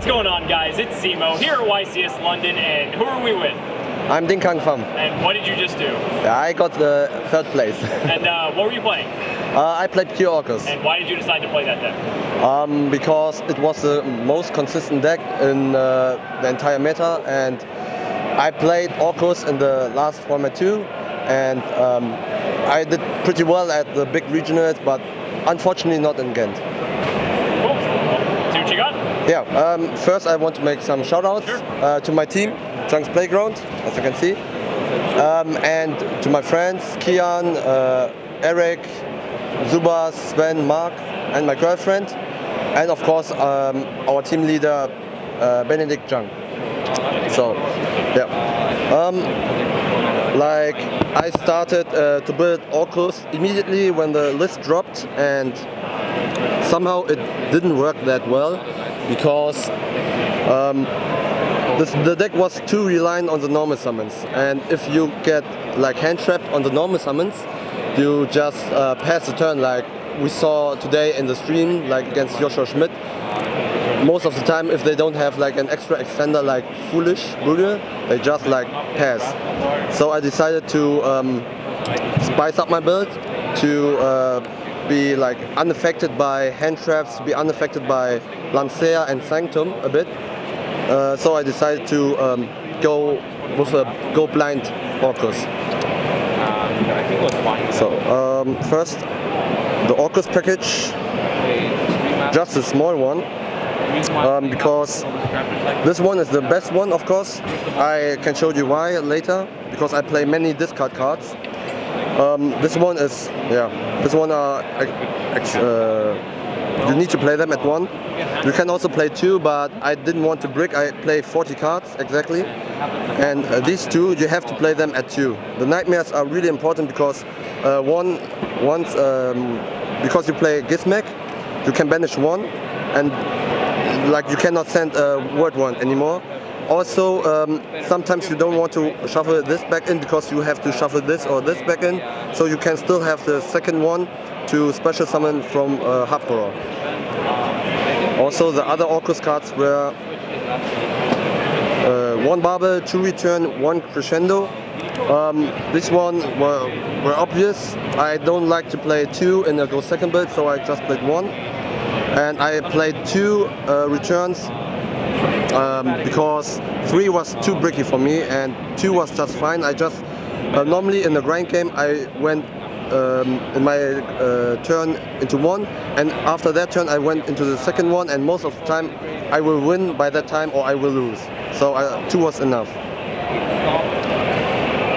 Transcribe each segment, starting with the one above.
going on, guys? It's Zemo here at YCS London, and who are we with? I'm Dinh Pham. And what did you just do? I got the third place. And what were you playing? I played pure Orcust. And why did you decide to play that deck? Because it was the most consistent deck in the entire meta, and I played Orcust in the last format too, and I did pretty well at the big regionals, but unfortunately not in Ghent. Cool. Well, see what you got? Yeah, first I want to make some shout-outs to my team, JunksPlayground, as you can see, and to my friends, Kian, Eric, Zubas, Sven, Mark, and my girlfriend, and of course our team leader, Benedict Jung. So, yeah. Like, I started to build Orcust immediately when the list dropped, and somehow it didn't work that well because the deck was too reliant on the normal summons, and if you get like hand trapped on the normal summons, you just pass the turn, like we saw today in the stream, like against Joshua Schmidt. Most of the time, if they don't have like an extra extender like Foolish Brugge, they just like pass. So I decided to spice up my build to be like unaffected by hand traps, to be unaffected by Lancea and Sanctum a bit. So I decided to go with a go blind Orcust. So first, the Orcust package, just a small one. Because this one is the best one, of course. I can show you why later, because I play many discard cards. This one is, this one you need to play them at 1. You can also play 2, but I didn't want to brick. I play 40 cards exactly, and these 2 you have to play them at 2. The nightmares are really important because because you play Gizmek, you can banish 1, and like you cannot send a word 1 anymore. Also, sometimes you don't want to shuffle this back in because you have to shuffle this or this back in, so you can still have the second one to special summon from Hapora. Also, the other Orcust cards were 1 Barbel, 2 Return, 1 Crescendo. This one were obvious. I don't like to play 2 in a go second build, so I just played 1. And I played 2 returns because 3 was too bricky for me and 2 was just fine. I just normally in the grind game I went in my turn into 1, and after that turn I went into the second one, and most of the time I will win by that time or I will lose. So 2 was enough.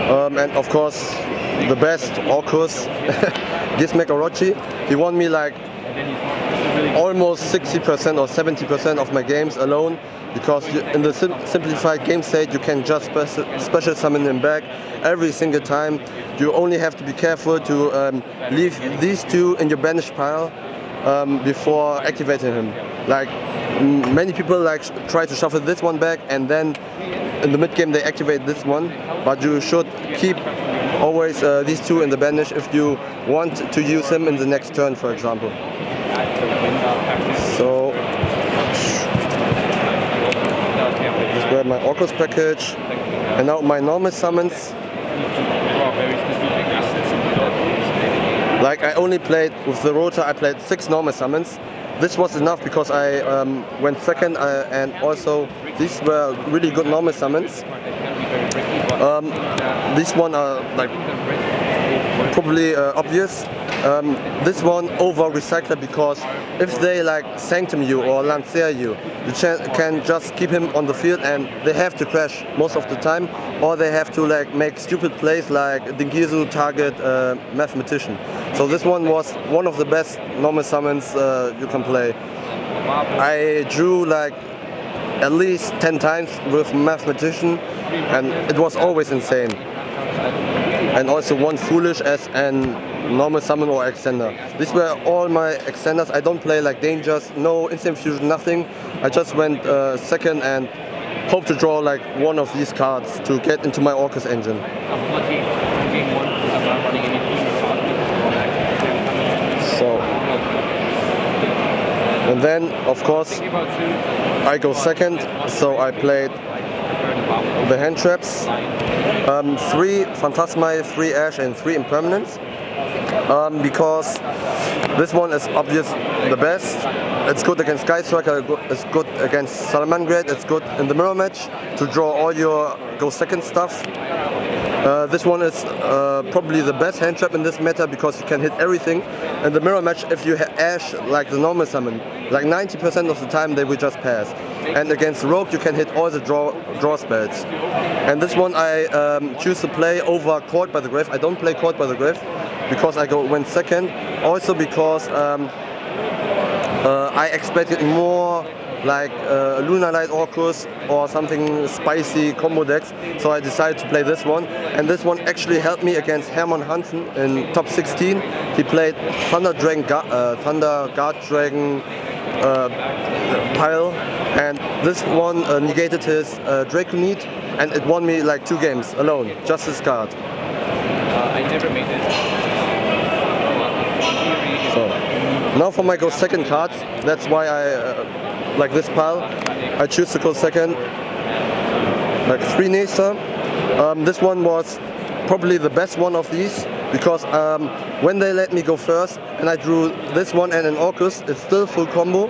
And of course the best Orcust, Gizmek Orochi. He won me like almost 60% or 70% of my games alone, because in the simplified game state you can just special summon him back every single time. You only have to be careful to leave these 2 in your banish pile before activating him. Like many people like try to shuffle this one back and then in the mid game they activate this one, but you should keep always these 2 in the banish if you want to use him in the next turn, for example. So this were my Orcust package, and now my normal summons. Like I only played with the Rota, I played 6 normal summons. This was enough because I went second, and also these were really good normal summons. These one are like probably obvious. This one over recycler, because if they like Sanctum you or Lancea you, you can just keep him on the field and they have to crash most of the time, or they have to like make stupid plays like Dingizu target Mathematician. So this one was one of the best normal summons you can play. I drew like at least 10 times with Mathematician and it was always insane. And also 1 Foolish as an normal summon or extender. These were all my extenders. I don't play like dangers, no instant fusion, nothing. I just went second and hope to draw like one of these cards to get into my Orcust engine. So And then, of course, I go second, so I played the hand traps. 3 Phantasmai, 3 Ash and 3 Impermanence. Because this one is obvious the best. It's good against Sky Striker, it's good against Salamangreat, it's good in the mirror match to draw all your go second stuff. This one is probably the best hand trap in this meta because you can hit everything. In the mirror match, if you Ash like the normal summon, like 90% of the time they will just pass. And against Rogue you can hit all the draw spells. And this one I choose to play over Caught by the Grave. I don't play Caught by the Grave because I went second. Also because I expected more like Lunar Light Orcust or something spicy combo decks, so I decided to play this one. And this one actually helped me against Hermann Hansen in top 16. He played Thunder Guard Dragon pile, and this one negated his Draconite, and it won me like 2 games alone, just this card. I never made it. So now for my go second cards, that's why I like this pile. I choose to go second, like 3 Nesta. This one was probably the best one of these because when they let me go first and I drew this one and an Orcust, it's still full combo.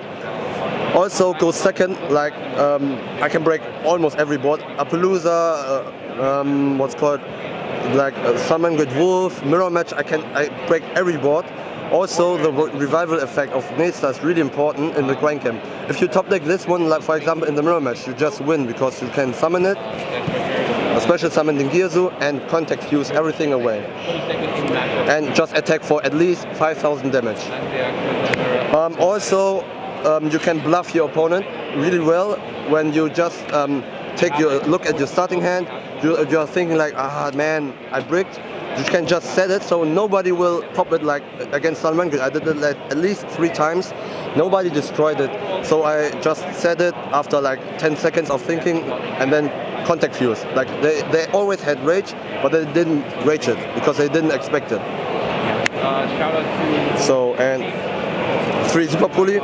Also go second, like I can break almost every board. Appaloosa, what's called like Summon Great Wolf, Mirror Match, I break every board. Also, the revival effect of Nesta is really important in the grind camp. If you top deck this one, like for example in the mirror match, you just win because you can summon it, especially summon Dingirzu, and contact fuse everything away. And just attack for at least 5,000 damage. Also, you can bluff your opponent really well when you just take your look at your starting hand. You're thinking like, ah man, I bricked. You can just set it so nobody will pop it like against Salamangreat. I did it like at least 3 times. Nobody destroyed it. So I just set it after like 10 seconds of thinking and then contact fuse. Like they always had rage, but they didn't rage it because they didn't expect it. Shout out to... So, and 3 Super Pulley.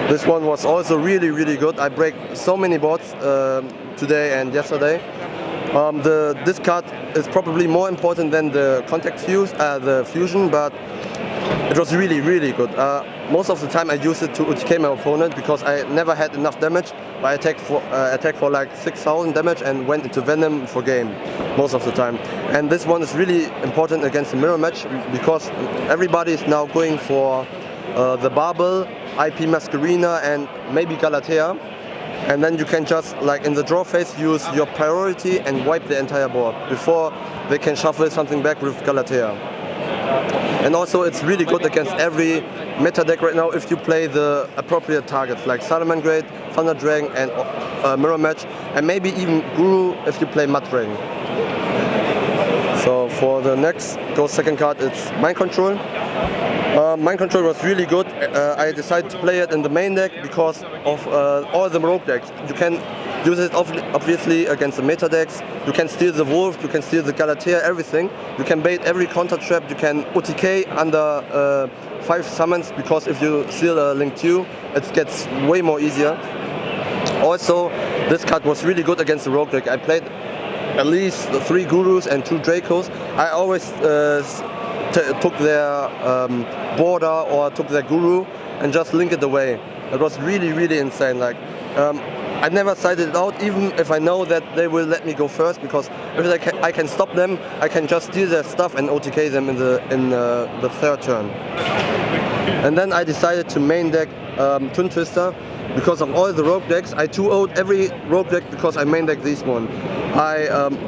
This one was also really good. I break so many boards today and yesterday. This card is probably more important than the contact fuse, the fusion, but it was really good. Most of the time I used it to UTK my opponent because I never had enough damage. I attacked for like 6,000 damage and went into Venom for game most of the time. And this one is really important against the mirror match because everybody is now going for the Barbel, IP Masquerina and maybe Galatea. And then you can just, like in the draw phase, use your priority and wipe the entire board before they can shuffle something back with Galatea. And also it's really good against every meta deck right now if you play the appropriate targets like Salamangreat, Thunder Dragon and Mirror Match, and maybe even Guru if you play Mud Dragon. So for the next go second card, it's Mind Control. Mind Control was really good. I decided to play it in the main deck because of all the rogue decks. You can use it obviously against the meta decks. You can steal the Wolf, you can steal the Galatea, everything. You can bait every counter trap, you can OTK under 5 summons because if you steal a Link 2, it gets way more easier. Also, this card was really good against the rogue deck. I played at least 3 Gurus and 2 Dracos. I always took their border or took their Guru and just link it away. It was really insane. Like I never sided it out, even if I know that they will let me go first, because if I can stop them, I can just steal their stuff and OTK them in the third turn. And then I decided to main deck Twin Twister because of all the rogue decks. I 2-0'd every rogue deck because I main deck this one.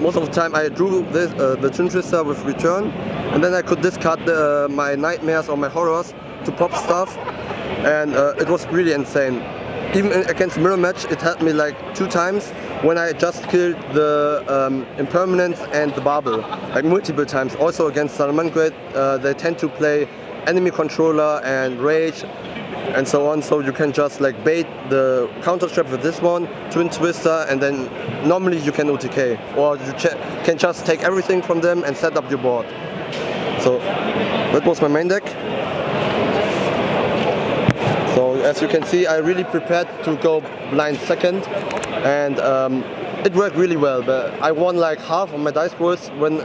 Most of the time I drew this, the Twin Twister with return, and then I could discard my nightmares or my horrors to pop stuff, and it was really insane. Even against mirror match, it helped me like 2 times when I just killed the Impermanence and the Barbel, like multiple times. Also against Salamangreat, they tend to play enemy controller and rage and so on, so you can just like bait the counter trap with this one, Twin Twister, and then normally you can OTK, or you can just take everything from them and set up your board. So that was my main deck. So as you can see, I really prepared to go blind second, and it worked really well. But I won like half of my dice rolls when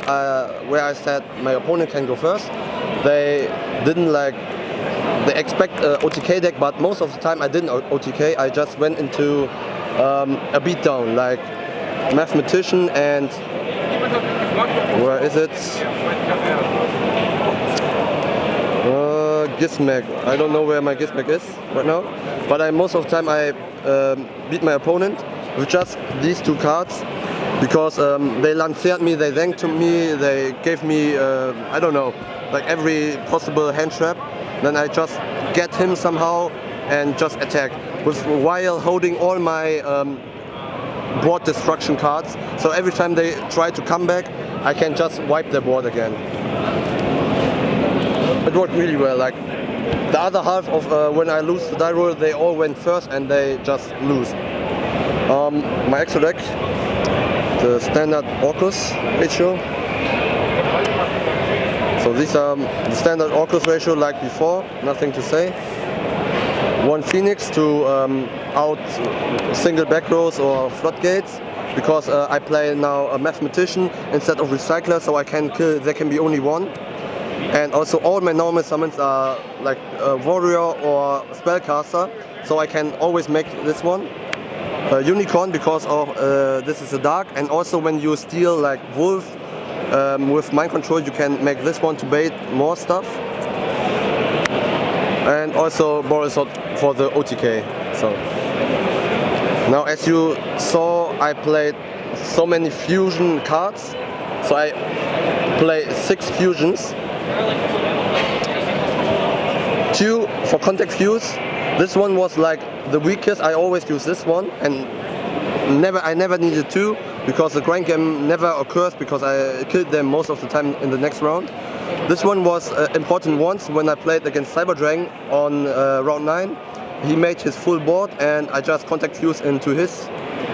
where I said my opponent can go first. They didn't like. They expect OTK deck, but most of the time I didn't OTK. I just went into a beatdown like mathematician and where is it? Gizmek. I don't know where my Gizmek is right now, but most of the time I beat my opponent with just these two cards because they lancered me, they thanked to me, they gave me I don't know, like every possible hand trap. Then I just get him somehow and just attack while holding all my board destruction cards. So every time they try to come back, I can just wipe their board again. It worked really well. Like the other half of when I lose the die roll, they all went first and they just lose. My extra deck, the standard Orcust ratio. So these are the standard Orcust ratio like before, nothing to say. One Phoenix to out single back rows or floodgates, because I play now a mathematician instead of recycler, so I can kill, there can be only one. And also all my normal summons are like a warrior or spellcaster, so I can always make this one. Unicorn because of this is a dark, and also when you steal like wolf with mind control, you can make this one to bait more stuff. And also Maurice for the OTK. So now, as you saw, I played so many fusion cards. So I play 6 fusions. 2 for contact fuse. This one was like the weakest. I always use this one, and I never needed 2 because the grind game never occurs because I killed them most of the time in the next round. This one was important once when I played against Cyber Dragon on round 9. He made his full board and I just contact fuse into his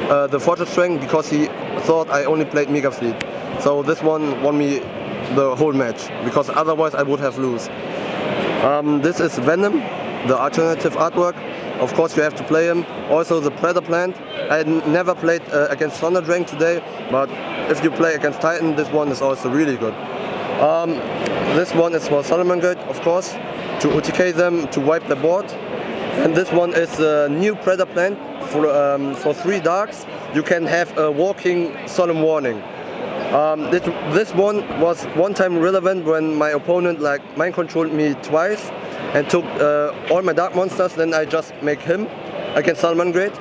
the Fortress Dragon because he thought I only played Mega Fleet. So this one won me the whole match because otherwise I would have lost. This is Venom, the alternative artwork. Of course you have to play him. Also the Predator Plant. I never played against Thunder Dragon today, but if you play against Titan, this one is also really good. This one is for Salamangreat, of course, to OTK them, to wipe the board. And this one is a new Predator Plant for 3 darks. You can have a walking Solemn Warning. This one was one time relevant when my opponent like mind controlled me twice and took all my dark monsters. Then I just make him against Salamangreat,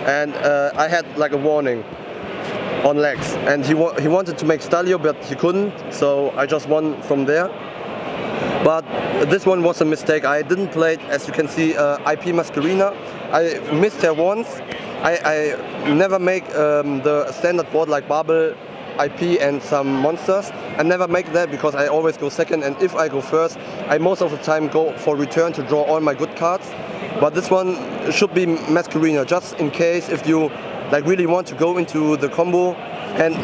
and I had like a warning on legs, and he wanted to make Stalio, but he couldn't, so I just won from there. But this one was a mistake. I didn't play it, as you can see, IP Masquerina. I missed her once. I never make the standard board like Babel, IP and some monsters. I never make that because I always go second, and if I go first, I most of the time go for return to draw all my good cards. But this one should be Masquerina, just in case if you like really want to go into the combo. And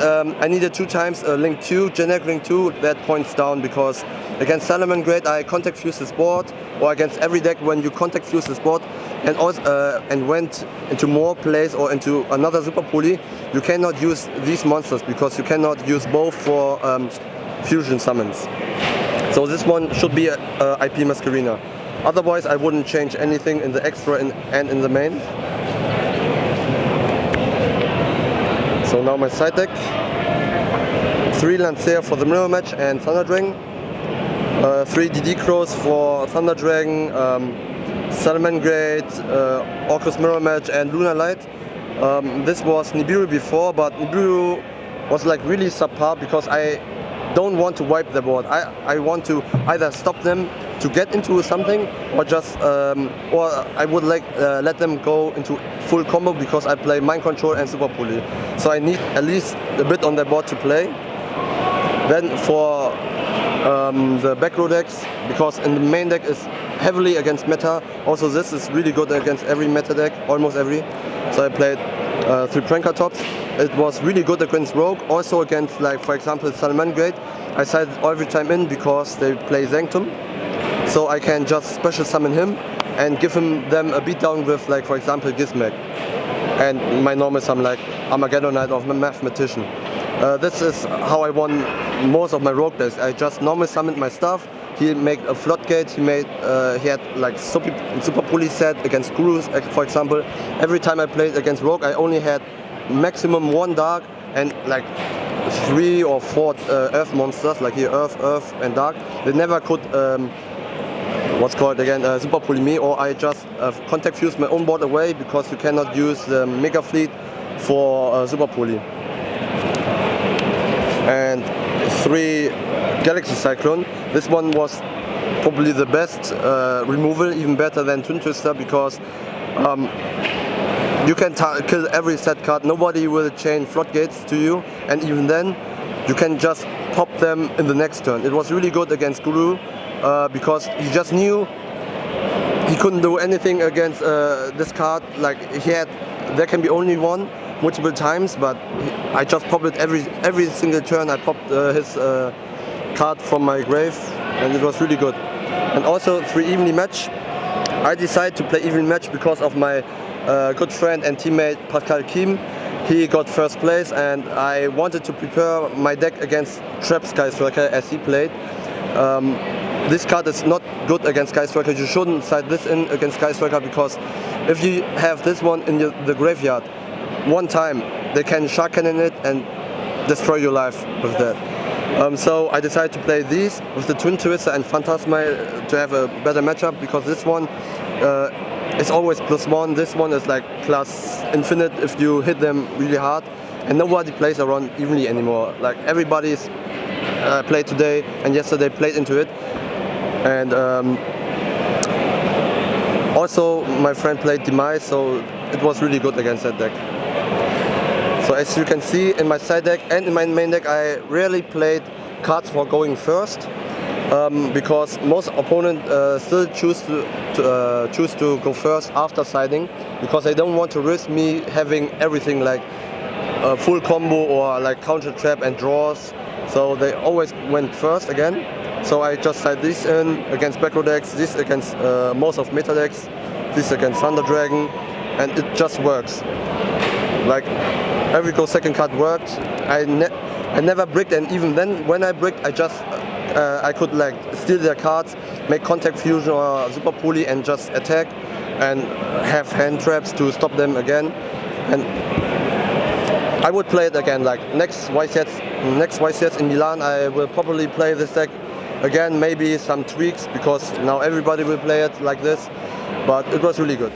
I needed 2 times a link 2, generic link 2, that points down because against Salamangreat I contact fuse this board, or against every deck when you contact fuse this board and also and went into more plays or into another super poly, you cannot use these monsters because you cannot use both for fusion summons. So this one should be a IP Masquerina. Otherwise I wouldn't change anything in the extra and in the main. So now my side deck, 3 Lancer for the mirror match and Thunder Dragon, 3 DD Crows for Thunder Dragon, Salamangreat, Orcust mirror match and Lunar Light. This was Nibiru before, but Nibiru was like really subpar because I don't want to wipe the board. I want to either stop them to get into something, or just or I would like let them go into full combo because I play mind control and super poly. So I need at least a bit on the board to play. Then for the back row decks, because in the main deck is heavily against meta. Also this is really good against every meta deck, almost every. So I played 3 Pranker Tops. It was really good against Rogue, also against like for example Salamangreat. I sided every time in because they play Sanctum. So I can just special summon him and give them a beatdown with, like, for example, Gizmek. And my normal sum like Armageddonite of a mathematician. This is how I won most of my rogue plays. I just normal summoned my stuff. He made a floodgate. He had like super police set against gurus, for example. Every time I played against rogue, I only had maximum 1 dark and like 3 or 4 earth monsters, like here earth and dark. They never could what's called again super poly me, or I just contact fuse my own board away, because you cannot use the mega fleet for super poly. And 3 Galaxy Cyclone. This one was probably the best removal, even better than Twin Twister, because you can kill every set card. Nobody will chain floodgates to you, and even then you can just pop them in the next turn. It was really good against Guru, because he just knew he couldn't do anything against this card. Like there can be only one multiple times, but I just popped it every single turn. I popped his card from my grave, and it was really good. And also 3 evenly match. I decided to play evenly match because of my good friend and teammate Pascal Kim. He got first place, and I wanted to prepare my deck against Trap Sky Striker as he played. This card is not good against Sky Striker. You shouldn't side this in against Sky Striker, because if you have this one in the graveyard one time, they can Shark Cannon it and destroy your life with that. So I decided to play these with the Twin Twister and Phantasma to have a better matchup, because this one is always +1. This one is like plus infinite if you hit them really hard, and nobody plays around evenly anymore. Like everybody's played today and yesterday played into it. And also my friend played Demise, so it was really good against that deck. So as you can see, in my side deck and in my main deck, I rarely played cards for going first, because most opponents still choose to go first after siding, because they don't want to risk me having everything like a full combo or like counter trap and draws. So they always went first again. So I just side this in against backrow decks, this against most of meta decks, this against Thunder Dragon, and it just works. Like every go second card worked. I never bricked, and even then when I bricked, I could like steal their cards, make contact fusion or super poly and just attack and have hand traps to stop them again. And I would play it again, like next YCS in Milan. I will probably play this deck again, maybe some tweaks, because now everybody will play it like this, but it was really good.